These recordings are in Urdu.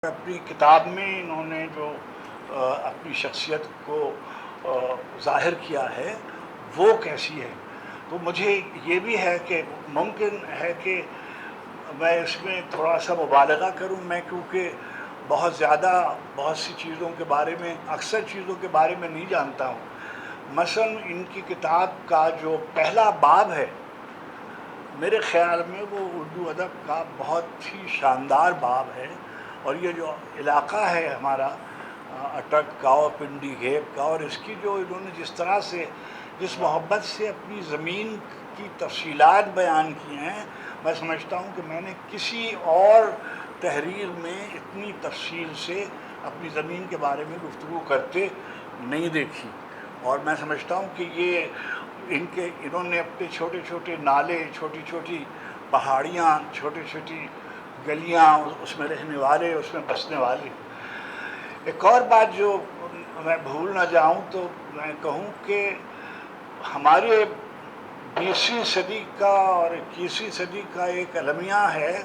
اپنی کتاب میں انہوں نے جو اپنی شخصیت کو ظاہر کیا ہے وہ کیسی ہے، تو مجھے یہ بھی ہے کہ ممکن ہے کہ میں اس میں تھوڑا سا مبالغہ کروں، میں کیونکہ بہت سی چیزوں کے بارے میں، اکثر چیزوں کے بارے میں نہیں جانتا ہوں۔ مثلا ان کی کتاب کا جو پہلا باب ہے، میرے خیال میں وہ اردو ادب کا بہت ہی شاندار باب ہے، اور یہ جو علاقہ ہے ہمارا اٹک کا اور پنڈی گھیب کا، اور اس کی جو انہوں نے جس محبت سے اپنی زمین کی تفصیلات بیان کی ہیں، میں سمجھتا ہوں کہ میں نے کسی اور تحریر میں اتنی تفصیل سے اپنی زمین کے بارے میں گفتگو کرتے نہیں دیکھی۔ اور میں سمجھتا ہوں کہ انہوں نے اپنے چھوٹے چھوٹے نالے، چھوٹی چھوٹی پہاڑیاں، چھوٹی چھوٹی گلیاں، اس میں رہنے والے، اس میں بسنے والے۔ ایک اور بات جو میں بھول نہ جاؤں تو میں کہوں کہ ہمارے 20ویں صدی کا اور 21ویں صدی کا ایک المیہ ہے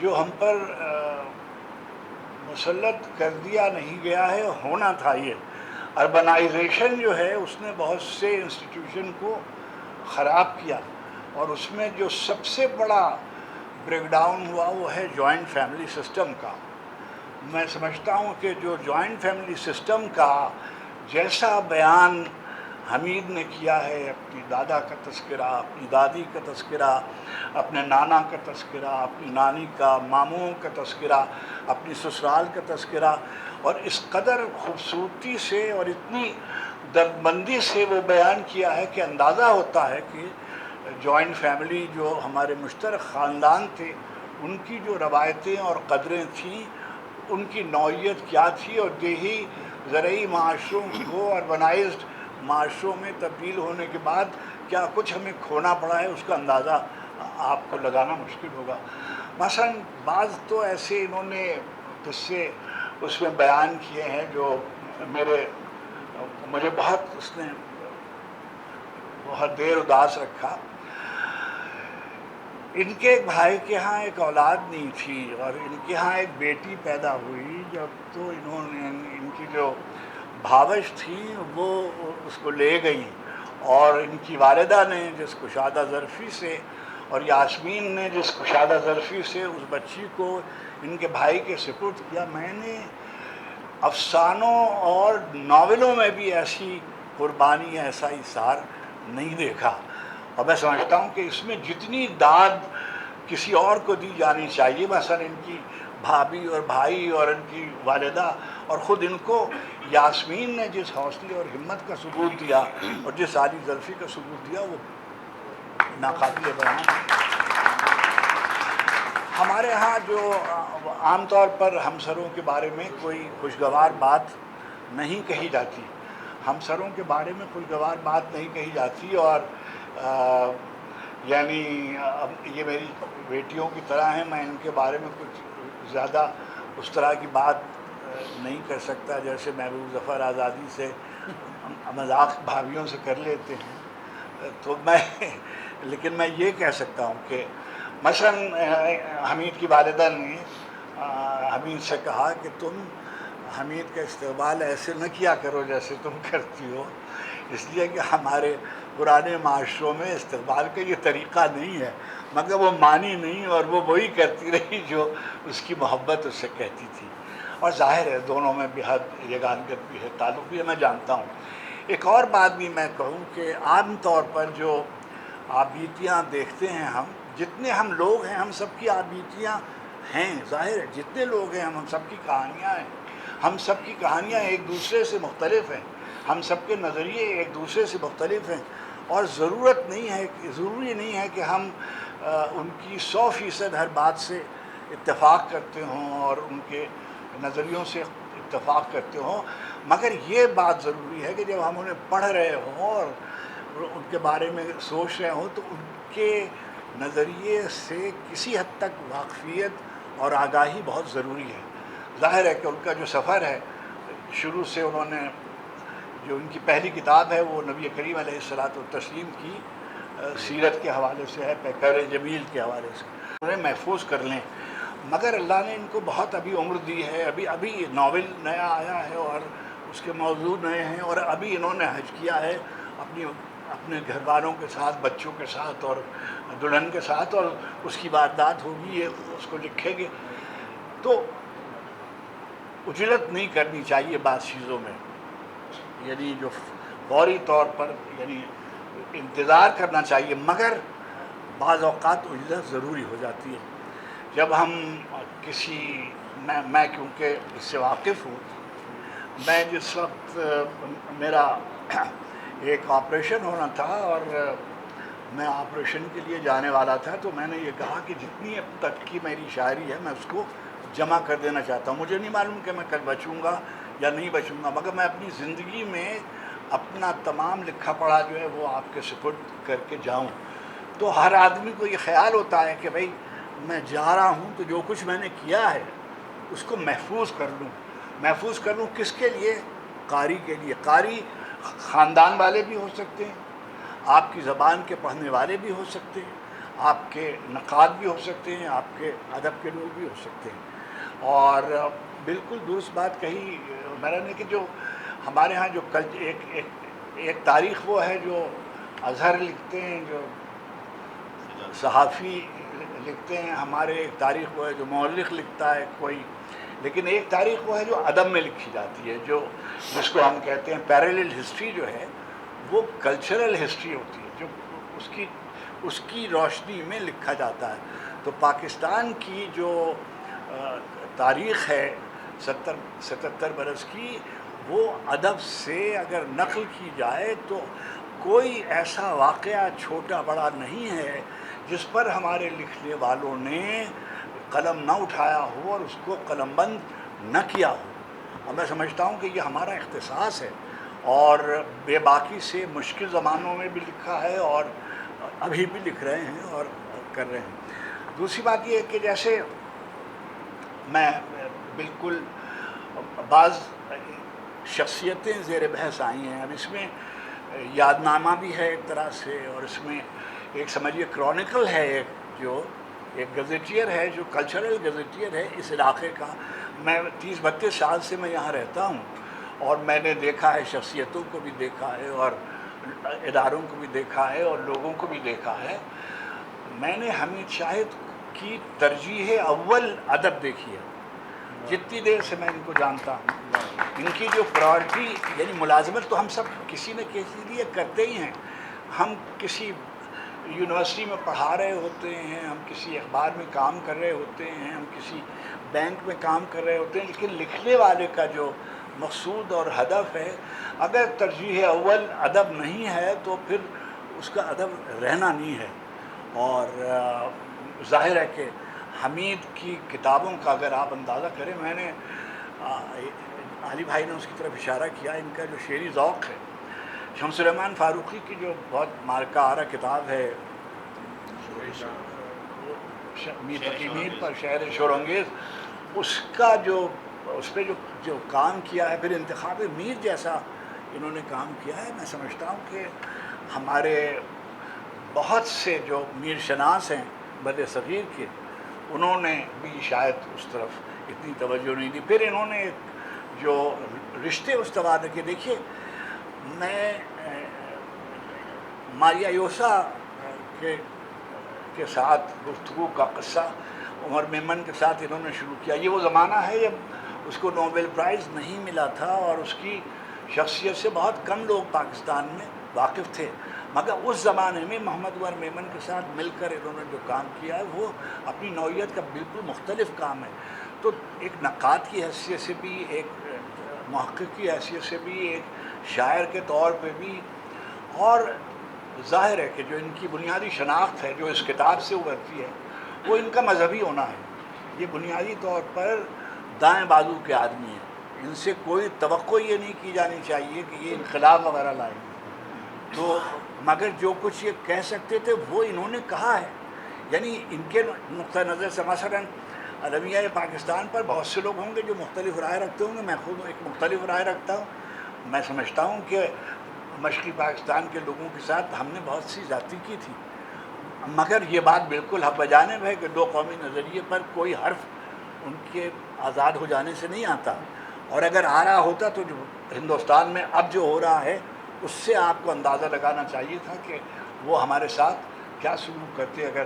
جو ہم پر مسلط کر دیا نہیں گیا ہے، ہونا تھا۔ یہ اربنائزیشن جو ہے اس نے بہت سے انسٹیٹیوشن کو خراب کیا، اور اس میں جو سب سے بڑا بریک ڈاؤن ہوا وہ ہے جوائنٹ فیملی سسٹم کا۔ میں سمجھتا ہوں کہ جو جوائنٹ فیملی سسٹم کا جیسا بیان حمید نے کیا ہے، اپنی دادا کا تذکرہ، اپنی دادی کا تذکرہ، اپنے نانا کا تذکرہ، اپنی نانی کا، ماموں کا تذکرہ، اپنی سسرال کا تذکرہ، اور اس قدر خوبصورتی سے اور اتنی دردمندی سے وہ بیان کیا ہے کہ اندازہ ہوتا ہے کہ جوائنٹ فیملی جو ہمارے مشترک خاندان تھے، ان کی جو روایتیں اور قدریں تھیں، ان کی نوعیت کیا تھی، اور دیہی زرعی معاشروں کو اربنائزڈ معاشروں میں تبدیل ہونے کے بعد کیا کچھ ہمیں کھونا پڑا ہے، اس کا اندازہ آپ کو لگانا مشکل ہوگا۔ مثلا بعض تو ایسے انہوں نے قصے اس میں بیان کیے ہیں جو مجھے اس نے بہت دیر اداس رکھا۔ ان کے ایک بھائی کے ہاں ایک اولاد نہیں تھی، اور ان کے ہاں ایک بیٹی پیدا ہوئی، جب تو انہوں نے ان کی جو بھاوش تھی وہ اس کو لے گئیں، اور ان کی والدہ نے جس کشادہ ظرفی سے، اور یاسمین نے جس کشادہ ظرفی سے اس بچی کو ان کے بھائی کے سپرد کیا، میں نے افسانوں اور ناولوں میں بھی ایسی قربانی، ایسا ایثار نہیں دیکھا۔ اور میں سمجھتا ہوں کہ اس میں جتنی داد کسی اور کو دی جانی چاہیے، مثلا ان کی بھابھی اور بھائی اور ان کی والدہ اور خود ان کو، یاسمین نے جس حوصلے اور ہمت کا ثبوت دیا اور جس عالی ظرفی کا ثبوت دیا، وہ ناقابل بیان ہے۔ ہمارے ہاں جو عام طور پر ہمسروں کے بارے میں کوئی خوشگوار بات نہیں کہی جاتی، ہمسروں کے بارے میں خوشگوار بات نہیں کہی جاتی، اور یعنی یہ میری بیٹیوں کی طرح ہیں، میں ان کے بارے میں کچھ زیادہ اس طرح کی بات نہیں کر سکتا جیسے محبوب ظفر آزادی سے مذاق بھابھیوں سے کر لیتے ہیں۔ تو لیکن میں یہ کہہ سکتا ہوں کہ مثلا حمید کی والدہ نے حمید سے کہا کہ تم حمید کا استقبال ایسے نہ کیا کرو جیسے تم کرتی ہو، اس لیے کہ ہمارے پرانے معاشروں میں استقبال کا یہ طریقہ نہیں ہے۔ مگر وہ مانی نہیں، اور وہ وہی کرتی رہی جو اس کی محبت اس سے کہتی تھی، اور ظاہر ہے دونوں میں بہت یگانگت بھی ہے، تعلق بھی ہے، میں جانتا ہوں۔ ایک اور بات بھی میں کہوں کہ عام طور پر جو آبیتیاں دیکھتے ہیں، جتنے ہم لوگ ہیں، ہم سب کی آبیتیاں ہیں، ظاہر ہے جتنے لوگ ہیں ہم سب کی کہانیاں ہیں، ہم سب کی کہانیاں ایک دوسرے سے مختلف ہیں، ہم سب کے نظریے ایک دوسرے سے مختلف ہیں، اور ضروری نہیں ہے کہ ہم ان کی 100% ہر بات سے اتفاق کرتے ہوں اور ان کے نظریوں سے اتفاق کرتے ہوں، مگر یہ بات ضروری ہے کہ جب ہم انہیں پڑھ رہے ہوں اور ان کے بارے میں سوچ رہے ہوں تو ان کے نظریے سے کسی حد تک واقفیت اور آگاہی بہت ضروری ہے۔ ظاہر ہے کہ ان کا جو سفر ہے، شروع سے انہوں نے جو ان کی پہلی کتاب ہے وہ نبی کریم علیہ الصلاۃ والتسلیم کی سیرت کے حوالے سے ہے، پیکر جمیل کے حوالے سے، انہیں محفوظ کر لیں۔ مگر اللہ نے ان کو بہت ابھی عمر دی ہے، ابھی ناول نیا آیا ہے اور اس کے موضوع نئے ہیں، اور ابھی انہوں نے حج کیا ہے اپنے گھر والوں کے ساتھ، بچوں کے ساتھ اور دلہن کے ساتھ، اور اس کی واردات ہوگی، یہ اس کو لکھیں گے. تو اجلت نہیں کرنی چاہیے بعض چیزوں میں، یعنی جو فوری طور پر یعنی انتظار کرنا چاہیے، مگر بعض اوقات اجلت ضروری ہو جاتی ہے. جب ہم کسی میں کیونکہ اس سے واقف ہوں، میں جس وقت میرا ایک آپریشن ہونا تھا اور میں آپریشن کے لیے جانے والا تھا، تو میں نے یہ کہا کہ جتنی اب تک کی میری شاعری ہے میں اس کو جمع کر دینا چاہتا ہوں. مجھے نہیں معلوم کہ میں کل بچوں گا یا نہیں بچوں گا، مگر میں اپنی زندگی میں اپنا تمام لکھا پڑھا جو ہے وہ آپ کے سپرد کر کے جاؤں. تو ہر آدمی کو یہ خیال ہوتا ہے کہ بھئی میں جا رہا ہوں تو جو کچھ میں نے کیا ہے اس کو محفوظ کر لوں. کس کے لیے؟ قاری کے لیے. قاری خاندان والے بھی ہو سکتے ہیں، آپ کی زبان کے پڑھنے والے بھی ہو سکتے ہیں، آپ کے نقاد بھی ہو سکتے ہیں، آپ کے ادب کے لوگ بھی ہو سکتے ہیں. اور بالکل درست بات کہی میرا نے کہ جو ہمارے ہاں جو ایک تاریخ وہ ہے جو اظہر لکھتے ہیں، جو صحافی لکھتے ہیں، ہمارے ایک تاریخ وہ ہے جو مورخ لکھتا ہے کوئی، لیکن ایک تاریخ وہ ہے جو ادب میں لکھی جاتی ہے، جس کو ہم کہتے ہیں پیرالل ہسٹری جو ہے وہ کلچرل ہسٹری ہوتی ہے، جو اس کی روشنی میں لکھا جاتا ہے. تو پاکستان کی جو تاریخ ہے 77 برس کی، وہ ادب سے اگر نقل کی جائے تو کوئی ایسا واقعہ چھوٹا بڑا نہیں ہے جس پر ہمارے لکھنے والوں نے قلم نہ اٹھایا ہو اور اس کو قلم بند نہ کیا ہو. اور میں سمجھتا ہوں کہ یہ ہمارا اختصاص ہے، اور بے باکی سے مشکل زمانوں میں بھی لکھا ہے اور ابھی بھی لکھ رہے ہیں اور کر رہے ہیں. دوسری بات یہ ہے کہ جیسے میں بالکل بعض شخصیتیں زیر بحث آئی ہیں، اب اس میں یاد نامہ بھی ہے ایک طرح سے، اور اس میں ایک سمجھیے کرونیکل ہے، ایک گزیٹیئر ہے جو کلچرل گزیٹیئر ہے اس علاقے کا. میں 30-32 سال سے میں یہاں رہتا ہوں، اور میں نے دیکھا ہے، شخصیتوں کو بھی دیکھا ہے اور اداروں کو بھی دیکھا ہے اور لوگوں کو بھی دیکھا ہے. میں نے حمید شاہد کی ترجیح اول ادب دیکھی ہے جتنی دیر سے میں ان کو جانتا ہوں. ان کی جو پرائورٹی یعنی ملازمت تو ہم سب کسی نہ کسی لیے کرتے ہی ہیں. ہم کسی یونیورسٹی میں پڑھا رہے ہوتے ہیں، ہم کسی اخبار میں کام کر رہے ہوتے ہیں، ہم کسی بینک میں کام کر رہے ہوتے ہیں، لیکن لکھنے والے کا جو مقصود اور ہدف ہے، اگر ترجیح اول ادب نہیں ہے تو پھر اس کا ادب رہنا نہیں ہے. اور ظاہر ہے کہ حمید کی کتابوں کا اگر آپ اندازہ کریں، میں نے علی بھائی نے اس کی طرف اشارہ کیا، ان کا جو شعری ذوق ہے. شمس الرحمن فاروقی کی جو بہت مارکہ آرا کتاب ہے میر پر شعر شورانگیز، اس کا اس پہ جو کام کیا ہے، پھر انتخاب میر جیسا انہوں نے کام کیا ہے. میں سمجھتا ہوں کہ ہمارے بہت سے جو میر شناس ہیں بر صغیر کے، انہوں نے بھی شاید اس طرف اتنی توجہ نہیں دی. پھر انہوں نے جو رشتے استوار کے، دیکھیے میں ماریا یوسا کے ساتھ گفتگو کا قصہ عمر میمن کے ساتھ انہوں نے شروع کیا. یہ وہ زمانہ ہے جب اس کو نوبل پرائز نہیں ملا تھا اور اس کی شخصیت سے بہت کم لوگ پاکستان میں واقف تھے، مگر اس زمانے میں محمد عمر میمن کے ساتھ مل کر انہوں نے جو کام کیا ہے وہ اپنی نوعیت کا بالکل مختلف کام ہے. تو ایک نقاد کی حیثیت سے بھی، ایک محقق کی حیثیت سے بھی، ایک شاعر کے طور پہ بھی، اور ظاہر ہے کہ جو ان کی بنیادی شناخت ہے جو اس کتاب سے ابھرتی ہے وہ ان کا مذہبی ہونا ہے. یہ بنیادی طور پر دائیں بازو کے آدمی ہیں، ان سے کوئی توقع یہ نہیں کی جانی چاہیے کہ یہ انقلاب وغیرہ لائیں گے. تو مگر جو کچھ یہ کہہ سکتے تھے وہ انہوں نے کہا ہے. یعنی ان کے نقطہ نظر سے مثلاً المیہ پاکستان پر بہت سے لوگ ہوں گے جو مختلف رائے رکھتے ہوں گے، میں خود ایک مختلف رائے رکھتا ہوں. میں سمجھتا ہوں کہ مشرقی پاکستان کے لوگوں کے ساتھ ہم نے بہت سی زیادتی کی تھی، مگر یہ بات بالکل حق بجانب ہے کہ دو قومی نظریے پر کوئی حرف ان کے آزاد ہو جانے سے نہیں آتا، اور اگر آ رہا ہوتا تو جو ہندوستان میں اب جو ہو رہا ہے اس سے آپ کو اندازہ لگانا چاہیے تھا کہ وہ ہمارے ساتھ کیا سلوک کرتے اگر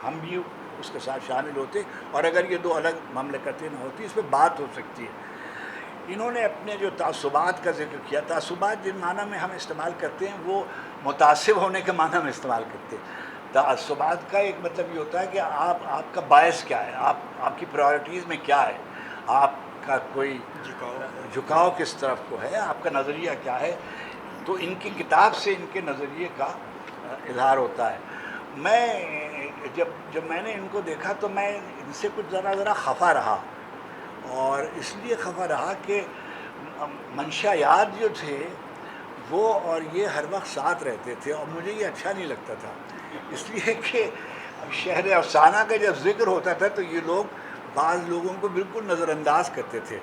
ہم بھی اس کے ساتھ شامل ہوتے، اور اگر یہ دو الگ مملکتیں نہ ہوتی اس پہ بات ہو سکتی ہے۔ انہوں نے اپنے جو تعصبات کا ذکر کیا، تعصبات جن معنی میں ہم استعمال کرتے ہیں وہ متعصب ہونے کے معنی میں استعمال کرتے ہیں۔ تعصبات کا ایک مطلب یہ ہوتا ہے کہ آپ کا باعث کیا ہے، آپ کی پرائورٹیز میں کیا ہے، آپ کا کوئی جھکاؤ کس طرف کو ہے، آپ کا نظریہ کیا ہے۔ تو ان کی کتاب سے ان کے نظریے کا اظہار ہوتا ہے۔ جب میں نے ان کو دیکھا تو میں ان سے کچھ ذرا خفا رہا، اور اس لیے خفا رہا کہ منشایات جو تھے وہ اور یہ ہر وقت ساتھ رہتے تھے، اور مجھے یہ اچھا نہیں لگتا تھا، اس لیے کہ شہر افسانہ کا جب ذکر ہوتا تھا تو یہ لوگ بعض لوگوں کو بالکل نظر انداز کرتے تھے،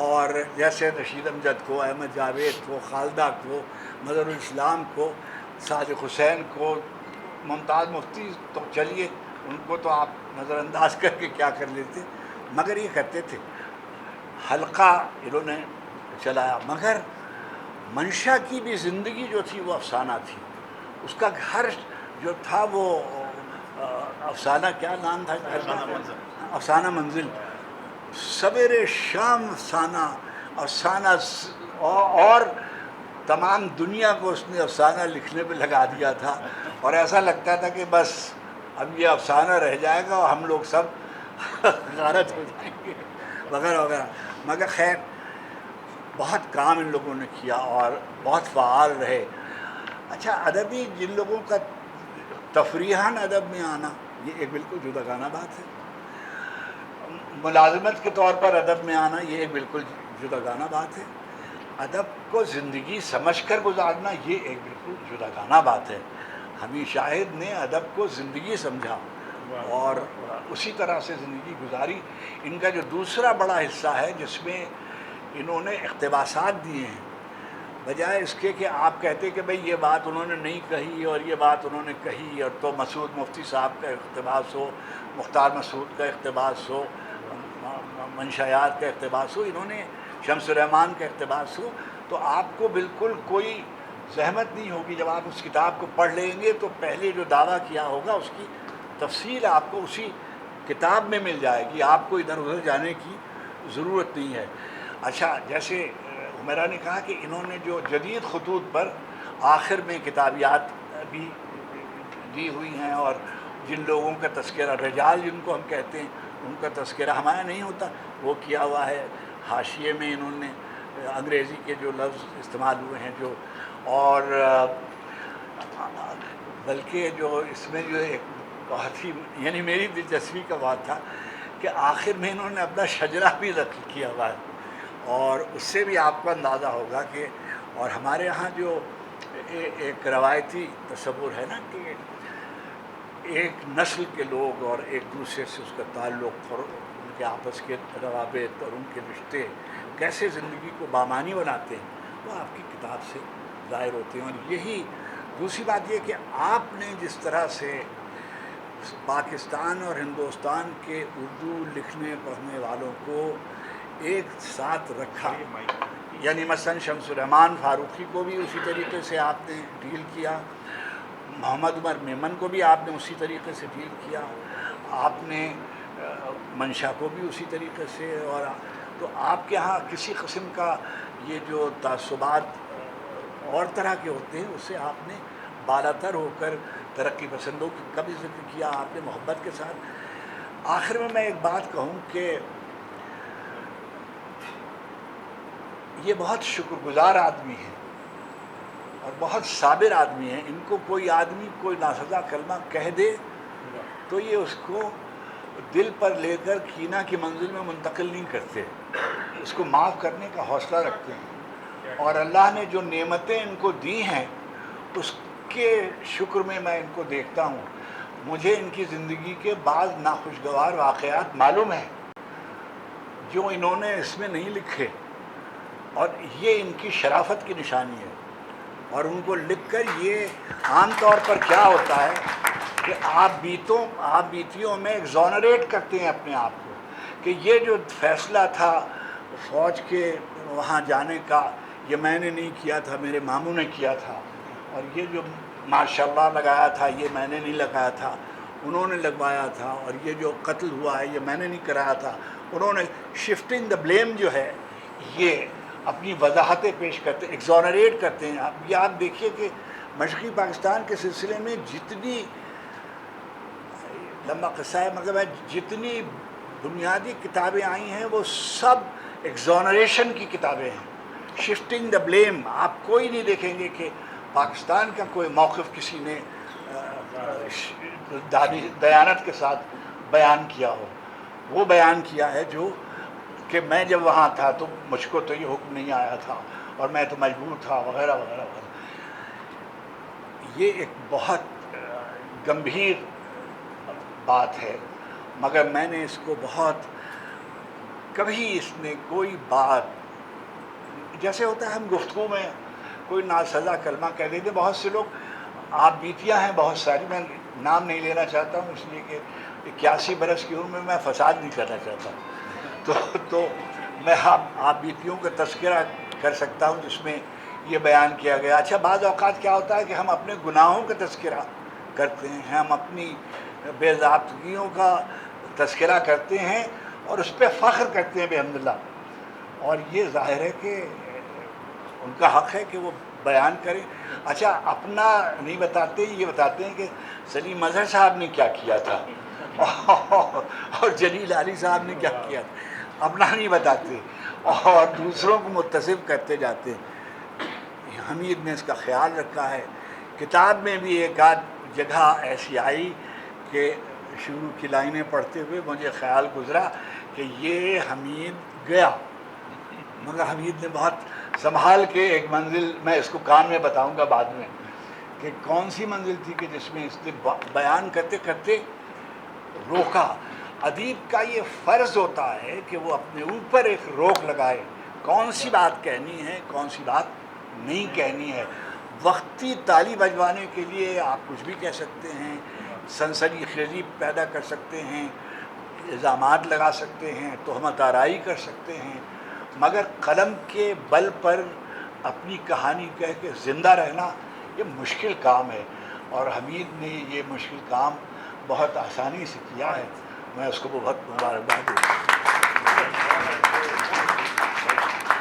اور جیسے رشید امجد کو، احمد جاوید کو، خالدہ کو، مظہر الاسلام کو، صادق حسین کو، ممتاز مفتی، تو چلیے ان کو تو آپ نظر انداز کر کے کیا کر لیتے، مگر یہ کرتے تھے۔ حلقہ انہوں نے چلایا، مگر منشا کی بھی زندگی جو تھی وہ افسانہ تھی، اس کا گھر جو تھا وہ افسانہ، کیا نام تھا؟ افسانہ منزل، سویرے شام افسانہ، اور تمام دنیا کو اس نے افسانہ لکھنے پہ لگا دیا تھا، اور ایسا لگتا تھا کہ بس اب یہ افسانہ رہ جائے گا اور ہم لوگ سب غارت ہو جائیں گے وغیرہ وغیرہ۔ مگر خیر بہت کام ان لوگوں نے کیا اور بہت فعال رہے۔ اچھا، ادبی جن لوگوں کا تفریحاً ادب میں آنا یہ ایک بالکل جداگانہ بات ہے، ملازمت کے طور پر ادب میں آنا یہ ایک بالکل جداگانہ بات ہے، ادب کو زندگی سمجھ کر گزارنا یہ ایک بالکل جداگانہ بات ہے۔ حمید شاہد نے ادب کو زندگی سمجھا اور اسی طرح سے زندگی گزاری۔ ان کا جو دوسرا بڑا حصہ ہے جس میں انہوں نے اقتباسات دیے ہیں، بجائے اس کے کہ آپ کہتے کہ بھئی یہ بات انہوں نے نہیں کہی اور یہ بات انہوں نے کہی، اور تو مسعود مفتی صاحب کا اقتباس ہو، مختار مسعود کا اقتباس ہو، منشایات کا اقتباس ہو، انہوں نے شمس الرحمان کا اقتباس ہو، تو آپ کو بالکل کوئی زحمت نہیں ہوگی۔ جب آپ اس کتاب کو پڑھ لیں گے تو پہلے جو دعویٰ کیا ہوگا اس کی تفصیل آپ کو اسی کتاب میں مل جائے گی، آپ کو ادھر ادھر جانے کی ضرورت نہیں ہے۔ اچھا، جیسے عمیرہ نے کہا کہ انہوں نے جو جدید خطوط پر آخر میں کتابیات بھی دی ہوئی ہیں، اور جن لوگوں کا تذکرہ رجال جن کو ہم کہتے ہیں ان کا تذکرہ ہمارا نہیں ہوتا وہ کیا ہوا ہے، حاشیے میں انہوں نے انگریزی کے جو لفظ استعمال ہوئے ہیں جو، اور بلکہ جو اس میں جو ایک بہت ہی یعنی میری دلچسپی کا بات تھا کہ آخر میں انہوں نے اپنا شجرہ بھی نقل کیا ہوا ہے، اور اس سے بھی آپ کو اندازہ ہوگا کہ، اور ہمارے یہاں جو ایک روایتی تصور ہے نا کہ ایک نسل کے لوگ اور ایک دوسرے سے اس کا تعلق اور ان کے آپس کے روابط اور ان کے رشتے کیسے زندگی کو بامانی بناتے ہیں وہ آپ کی کتاب سے ظاہر ہوتے ہیں۔ اور یہی دوسری بات یہ کہ آپ نے جس طرح سے پاکستان اور ہندوستان کے اردو لکھنے پڑھنے والوں کو ایک ساتھ رکھا، یعنی مثلا شمس الرحمان فاروقی کو بھی اسی طریقے سے آپ نے ڈیل کیا، محمد عمر میمن کو بھی آپ نے اسی طریقے سے ڈیل کیا، آپ نے منشا کو بھی اسی طریقے سے، اور تو آپ کے ہاں کسی قسم کا یہ جو تعصبات اور طرح کے ہوتے ہیں اس سے آپ نے بالاتر ہو کر ترقی پسندوں کا بھی ذکر کیا آپ نے محبت کے ساتھ۔ آخر میں میں ایک بات کہوں کہ یہ بہت شکر گزار آدمی ہیں اور بہت صابر آدمی ہیں، ان کو کوئی آدمی کوئی ناسزا کلمہ کہہ دے تو یہ اس کو دل پر لے کر کینہ کی منزل میں منتقل نہیں کرتے، اس کو معاف کرنے کا حوصلہ رکھتے ہیں، اور اللہ نے جو نعمتیں ان کو دی ہیں اس کے شکر میں ان کو دیکھتا ہوں۔ مجھے ان کی زندگی کے بعض ناخوشگوار واقعات معلوم ہیں جو انہوں نے اس میں نہیں لکھے، اور یہ ان کی شرافت کی نشانی ہے، اور ان کو لکھ کر یہ عام طور پر کیا ہوتا ہے کہ آپ بیتیوں میں ایگزونریٹ کرتے ہیں اپنے آپ کو کہ یہ جو فیصلہ تھا فوج کے وہاں جانے کا یہ میں نے نہیں کیا تھا، میرے ماموں نے کیا تھا، اور یہ جو ماشاءاللہ لگایا تھا یہ میں نے نہیں لگایا تھا، انہوں نے لگوایا تھا، اور یہ جو قتل ہوا ہے یہ میں نے نہیں کرایا تھا، انہوں نے شفٹنگ دا بلیم جو ہے یہ اپنی وضاحتیں پیش کرتے ہیں، ایگزونریٹ کرتے ہیں۔ اب یہ آپ دیکھیے کہ مشرقی پاکستان کے سلسلے میں جتنی لمبا قصہ ہے مگر جتنی بنیادی کتابیں آئی ہیں وہ سب ایگزونریشن کی کتابیں ہیں، شفٹنگ دا بلیم۔ آپ کوئی نہیں دیکھیں گے کہ پاکستان کا کوئی موقف کسی نے دیانت کے ساتھ بیان کیا ہو۔ وہ بیان کیا ہے جو کہ میں جب وہاں تھا تو مجھ کو تو یہ حکم نہیں آیا تھا اور میں تو مجبور تھا وغیرہ وغیرہ وغیرہ۔ یہ ایک بہت گمبھیر بات ہے، مگر میں نے اس کو بہت کبھی اس نے کوئی بات جیسے ہوتا ہے ہم گفتگو میں کوئی ناسزا کلمہ کہہ دیتے، بہت سے لوگ آپ بیتیاں ہیں بہت ساری، میں نام نہیں لینا چاہتا ہوں اس لیے کہ 81 برس کی عمر میں فساد نہیں کرنا چاہتا، تو میں آپ بیتیوں کا تذکرہ کر سکتا ہوں جس میں یہ بیان کیا گیا۔ اچھا بعض اوقات کیا ہوتا ہے کہ ہم اپنے گناہوں کا تذکرہ کرتے ہیں، ہم اپنی بے ضابطگیوں کا تذکرہ کرتے ہیں اور اس پہ فخر کرتے ہیں بحمداللہ، اور یہ ظاہر ہے کہ ان کا حق ہے کہ وہ بیان کریں۔ اچھا اپنا نہیں بتاتے، یہ بتاتے ہیں کہ سلیم اظہر صاحب نے کیا کیا تھا اور جلیل علی صاحب نے کیا کیا تھا، اپنا نہیں بتاتے اور دوسروں کو متصف کرتے جاتے ہیں۔ حمید نے اس کا خیال رکھا ہے۔ کتاب میں بھی ایک آدھ جگہ ایسی آئی کہ شروع کی لائنیں پڑھتے ہوئے مجھے خیال گزرا کہ یہ حمید گیا، مگر حمید نے بہت سنبھال کے ایک منزل، میں اس کو کان میں بتاؤں گا بعد میں کہ کون سی منزل تھی کہ جس میں اس نے بیان کرتے کرتے روکا۔ ادیب کا یہ فرض ہوتا ہے کہ وہ اپنے اوپر ایک روک لگائے، کون سی بات کہنی ہے کون سی بات نہیں کہنی ہے۔ وقتی تالی بجوانے کے لیے آپ کچھ بھی کہہ سکتے ہیں، سنسنی خیزی پیدا کر سکتے ہیں، الزامات لگا سکتے ہیں، تہمت آرائی کر سکتے ہیں، مگر قلم کے بل پر اپنی کہانی کہہ کے زندہ رہنا یہ مشکل کام ہے، اور حمید نے یہ مشکل کام بہت آسانی سے کیا ہے۔ میں اس کو بہت مبارکباد دیتا ہوں۔